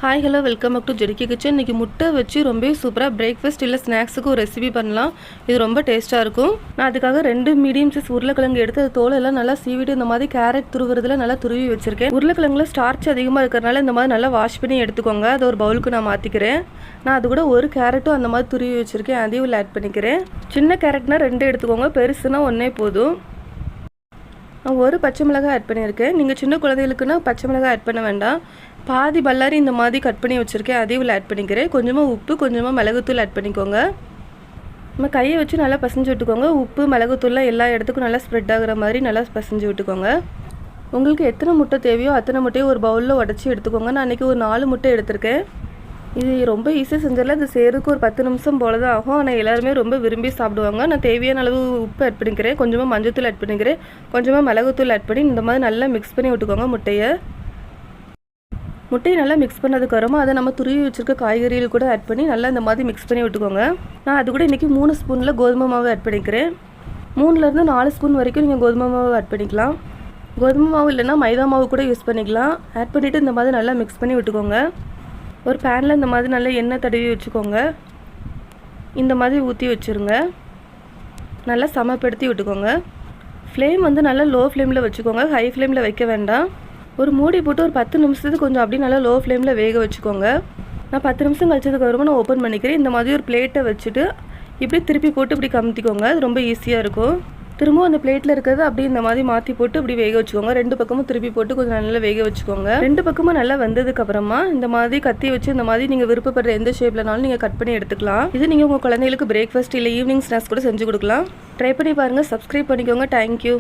Hi hello welcome back to ஜெடிக்கி kitchen. இன்றைக்கி முட்டை வச்சு ரொம்ப சூப்பராக பிரேக்ஃபாஸ்ட் இல்லை ஸ்நாக்ஸுக்கு ஒரு ரெசிபி பண்ணலாம். இது ரொம்ப டேஸ்ட்டாக இருக்கும். நான் அதுக்காக 2 மீடியம் சைஸ் உருளைக்கிழங்கு எடுத்து அது தோலெல்லாம் நல்லா சீவிட்டு இந்த மாதிரி கேரட் துருவுறதுல நல்லா துருவி வச்சுருக்கேன். உருளைக்கிழங்குல ஸ்டார்ச் அதிகமாக இருக்கிறனால இந்த மாதிரி நல்லா வாஷ் பண்ணி எடுத்துக்கோங்க. அதை ஒரு பவுலுக்கு நான் மாற்றிக்கிறேன். நான் அது கூட ஒரு கேரட்டும் அந்த மாதிரி துருவி வச்சுருக்கேன், அதையும் உள்ள ஆட் பண்ணிக்கிறேன். சின்ன கேரட்னா 2 எடுத்துக்கோங்க, பெருசுனா 1 போதும். நான் ஒரு பச்சை மிளகாய் ஆட் பண்ணியிருக்கேன். நீங்கள் சின்ன குழந்தைகளுக்குன்னா பச்சை மிளகாய் ஆட் பண்ண வேண்டாம். பாதி பல்லாரி இந்த மாதிரி கட் பண்ணி வச்சுருக்கேன், அதையும் உள்ள ஆட் பண்ணிக்கிறேன். கொஞ்சமாக உப்பு, கொஞ்சமாக மிளகுத்தூள் ஆட் பண்ணிக்கோங்க. நம்ம கையை வச்சு நல்லா பசைஞ்சு விட்டுக்கோங்க. உப்பு மிளகுத்தூள்லாம் எல்லா இடத்துக்கும் நல்லா ஸ்ப்ரெட் ஆகிற மாதிரி நல்லா பசைஞ்சு விட்டுக்கோங்க. உங்களுக்கு எத்தனை முட்டை தேவையோ அத்தனை முட்டையை ஒரு பவுலில் உடச்சி எடுத்துக்கோங்க. நான் அன்றைக்கி ஒரு 4 முட்டை எடுத்திருக்கேன். இது ரொம்ப ஈஸியாக செஞ்சிடலாம். இது செய்கிறதுக்கு ஒரு 10 நிமிஷம் போல தான் ஆகும். ஆனால் எல்லாருமே ரொம்ப விரும்பி சாப்பிடுவாங்க. நான் தேவையான அளவு உப்பு ஆட் பண்ணிக்கிறேன், கொஞ்சமாக மஞ்சத்தூள் ஆட் பண்ணிக்கிறேன், கொஞ்சமாக மிளகுத்தூள் ஆட் பண்ணி இந்த மாதிரி நல்லா மிக்ஸ் பண்ணி விட்டுக்கோங்க. முட்டையை நல்லா மிக்ஸ் பண்ணதுக்கப்புறமா அதை நம்ம துருவி வச்சுருக்க காய்கறிகள் கூட ஆட் பண்ணி நல்லா இந்த மாதிரி மிக்ஸ் பண்ணி விட்டுக்கோங்க. நான் அது கூட இன்றைக்கி 3 ஸ்பூனில் கோதுமை மாவு ஆட் பண்ணிக்கிறேன். 3லேருந்து 4 ஸ்பூன் வரைக்கும் நீங்கள் கோதுமை மாவு ஆட் பண்ணிக்கலாம். கோதுமை மாவு இல்லைன்னா மைதா மாவு கூட யூஸ் பண்ணிக்கலாம். ஆட் பண்ணிவிட்டு இந்த மாதிரி நல்லா மிக்ஸ் பண்ணி விட்டுக்கோங்க. ஒரு பேனில் இந்த மாதிரி நல்லா எண்ணெய் தடவி வச்சுக்கோங்க. இந்த மாதிரி ஊற்றி வச்சுருங்க. நல்லா சமப்படுத்தி விட்டுக்கோங்க. ஃப்ளேம் வந்து நல்லா லோ ஃப்ளேமில் வச்சுக்கோங்க, ஹை ஃப்ளேமில் வைக்க வேண்டாம். ஒரு மூடி போட்டு ஒரு 10 நிமிஷத்துக்கு கொஞ்சம் அப்படியே நல்லா லோ ஃப்ளேமில் வேக வச்சுக்கோங்க. நான் 10 நிமிஷம் கழிச்சதுக்கப்புறமா நான் ஓப்பன் பண்ணிக்கிறேன். இந்த மாதிரி ஒரு பிளேட்டை வச்சுட்டு இப்படி திருப்பி போட்டு இப்படி கமுத்திக்கோங்க. அது ரொம்ப ஈஸியாக இருக்கும். திரும்பவும் அந்த பிளேட்டில் இருக்கிறது அப்படியே இந்த மாதிரி மாற்றி போட்டு இப்படி வேக வச்சுக்கோங்க. 2 பக்கமும் திருப்பி போட்டு கொஞ்சம் நல்லா வேக வச்சுக்கோங்க. 2 பக்கமும் நல்லா வந்ததுக்கப்புறமா இந்த மாதிரி கத்தி வச்சு இந்த மாதிரி நீங்கள் விருப்பப்படுற எந்த ஷேப்லனாலும் நீங்கள் கட் பண்ணி எடுத்துக்கலாம். இது நீங்கள் உங்கள் குழந்தைகளுக்கு பிரேக்ஃபாஸ்ட் இல்லை ஈவினிங் ஸ்நாக்ஸ் கூட செஞ்சு கொடுக்கலாம். ட்ரை பண்ணி பாருங்கள். சப்ஸ்கிரைப் பண்ணிக்கோங்க. தேங்க்யூ.